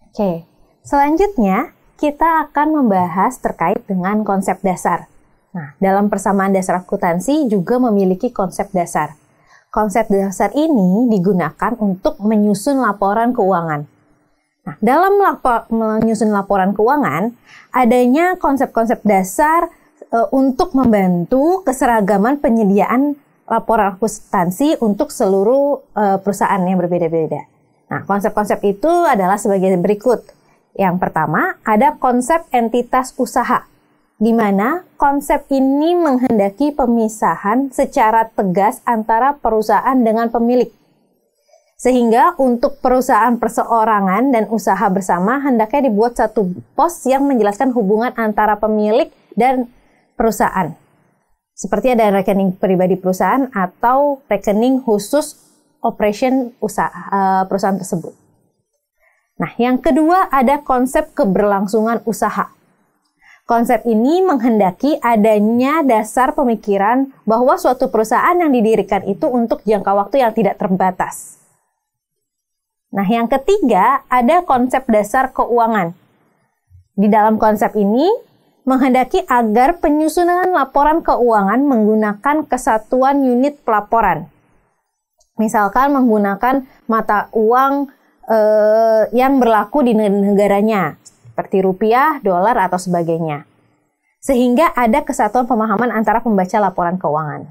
Oke, selanjutnya kita akan membahas terkait dengan konsep dasar. Nah, dalam persamaan dasar akuntansi juga memiliki konsep dasar. Konsep dasar ini digunakan untuk menyusun laporan keuangan. Nah, dalam menyusun laporan keuangan, adanya konsep-konsep dasar untuk membantu keseragaman penyediaan laporan akuntansi untuk seluruh perusahaan yang berbeda-beda. Nah, konsep-konsep itu adalah sebagai berikut. Yang pertama, ada konsep entitas usaha, di mana konsep ini menghendaki pemisahan secara tegas antara perusahaan dengan pemilik. Sehingga untuk perusahaan perseorangan dan usaha bersama hendaknya dibuat satu pos yang menjelaskan hubungan antara pemilik dan perusahaan. Seperti ada rekening pribadi perusahaan atau rekening khusus operation perusahaan tersebut. Nah, yang kedua ada konsep keberlangsungan usaha. Konsep ini menghendaki adanya dasar pemikiran bahwa suatu perusahaan yang didirikan itu untuk jangka waktu yang tidak terbatas. Nah, yang ketiga ada konsep dasar keuangan. Di dalam konsep ini menghendaki agar penyusunan laporan keuangan menggunakan kesatuan unit pelaporan. Misalkan menggunakan mata uang yang berlaku di negaranya, seperti rupiah, dolar, atau sebagainya. Sehingga ada kesatuan pemahaman antara pembaca laporan keuangan.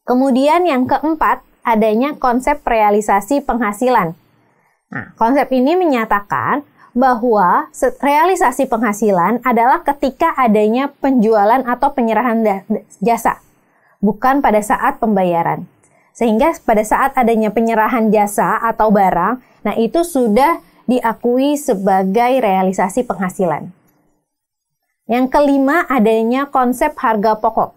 Kemudian yang keempat, adanya konsep realisasi penghasilan. Nah, konsep ini menyatakan bahwa realisasi penghasilan adalah ketika adanya penjualan atau penyerahan jasa, bukan pada saat pembayaran. Sehingga pada saat adanya penyerahan jasa atau barang, nah itu sudah diakui sebagai realisasi penghasilan. Yang kelima adanya konsep harga pokok.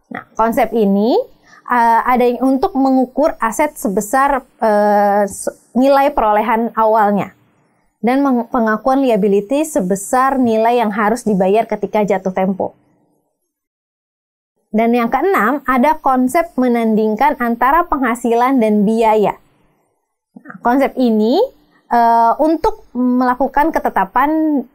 Nah, konsep ini ada untuk mengukur aset sebesar nilai perolehan awalnya dan pengakuan liability sebesar nilai yang harus dibayar ketika jatuh tempo. Dan yang keenam, ada konsep menandingkan antara penghasilan dan biaya. Nah, konsep ini untuk melakukan ketetapan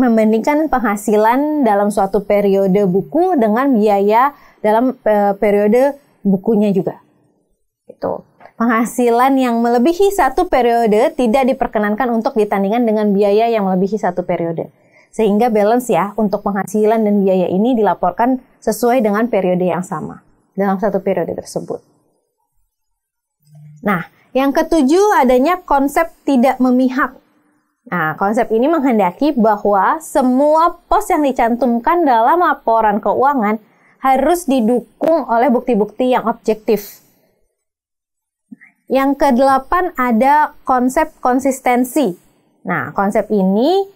membandingkan penghasilan dalam suatu periode buku dengan biaya dalam periode bukunya juga. Itu. Penghasilan yang melebihi satu periode tidak diperkenankan untuk ditandingkan dengan biaya yang melebihi satu periode. Sehingga balance ya untuk penghasilan dan biaya ini dilaporkan sesuai dengan periode yang sama dalam satu periode tersebut. Nah, yang ketujuh adanya konsep tidak memihak. Nah, konsep ini menghendaki bahwa semua pos yang dicantumkan dalam laporan keuangan harus didukung oleh bukti-bukti yang objektif. Yang kedelapan ada konsep konsistensi. Nah, konsep ini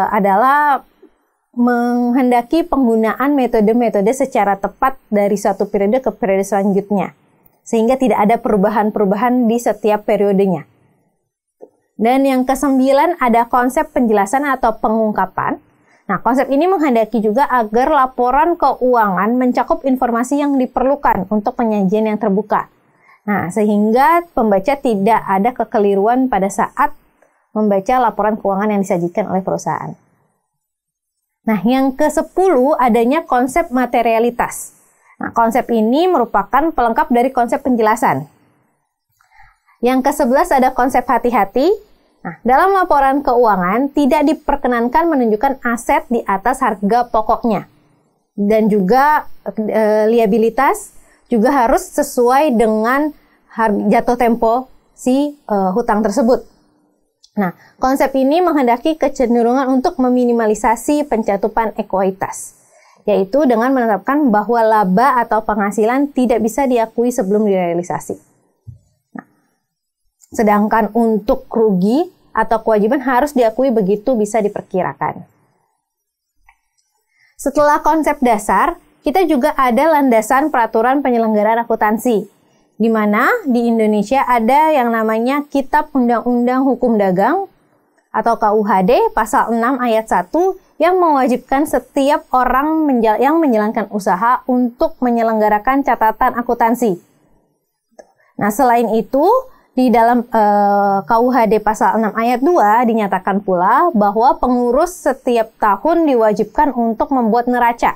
adalah menghendaki penggunaan metode-metode secara tepat dari satu periode ke periode selanjutnya, sehingga tidak ada perubahan-perubahan di setiap periodenya. Dan yang kesembilan ada konsep penjelasan atau pengungkapan. Nah, konsep ini menghendaki juga agar laporan keuangan mencakup informasi yang diperlukan untuk penyajian yang terbuka. Nah, sehingga pembaca tidak ada kekeliruan pada saat membaca laporan keuangan yang disajikan oleh perusahaan. Nah, yang ke-10 adanya konsep materialitas. Nah, konsep ini merupakan pelengkap dari konsep penjelasan. Yang ke-11 ada konsep hati-hati. Nah, dalam laporan keuangan tidak diperkenankan menunjukkan aset di atas harga pokoknya. Dan juga liabilitas juga harus sesuai dengan jatuh tempo si hutang tersebut. Nah, konsep ini menghendaki kecenderungan untuk meminimalisasi pencatupan ekuitas, yaitu dengan menetapkan bahwa laba atau penghasilan tidak bisa diakui sebelum direalisasi. Nah, sedangkan untuk rugi atau kewajiban harus diakui begitu bisa diperkirakan. Setelah konsep dasar, kita juga ada landasan peraturan penyelenggaraan akuntansi, di mana di Indonesia ada yang namanya Kitab Undang-Undang Hukum Dagang atau KUHD pasal 6 ayat 1 yang mewajibkan setiap orang yang menjalankan usaha untuk menyelenggarakan catatan akuntansi. Nah, selain itu, Di dalam KUHD pasal 6 ayat 2 dinyatakan pula bahwa pengurus setiap tahun diwajibkan untuk membuat neraca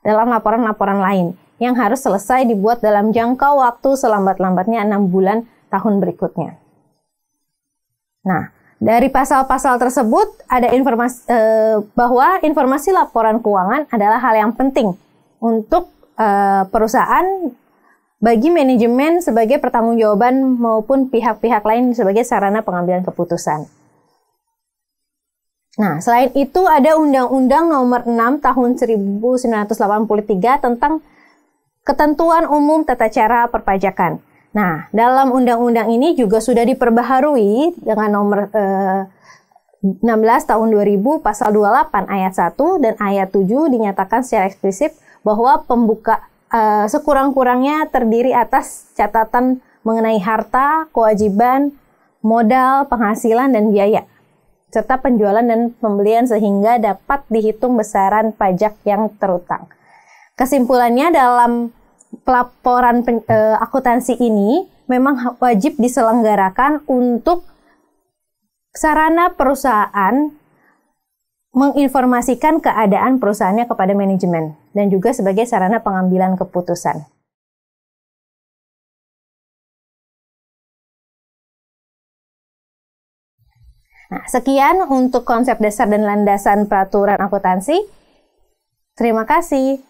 dalam laporan-laporan lain yang harus selesai dibuat dalam jangka waktu selambat-lambatnya 6 bulan tahun berikutnya. Nah, dari pasal-pasal tersebut ada informasi bahwa informasi laporan keuangan adalah hal yang penting untuk perusahaan bagi manajemen sebagai pertanggungjawaban maupun pihak-pihak lain sebagai sarana pengambilan keputusan. Nah, selain itu ada Undang-Undang Nomor 6 Tahun 1983 tentang Ketentuan Umum Tata Cara Perpajakan. Nah, dalam undang-undang ini juga sudah diperbaharui dengan nomor 16 tahun 2000 pasal 28 ayat 1 dan ayat 7 dinyatakan secara eksplisit bahwa pembuka sekurang-kurangnya terdiri atas catatan mengenai harta, kewajiban, modal, penghasilan, dan biaya, serta penjualan dan pembelian sehingga dapat dihitung besaran pajak yang terutang. Kesimpulannya, dalam pelaporan akuntansi ini memang wajib diselenggarakan untuk sarana perusahaan menginformasikan keadaan perusahaannya kepada manajemen dan juga sebagai sarana pengambilan keputusan. Nah, sekian untuk konsep dasar dan landasan peraturan akuntansi. Terima kasih.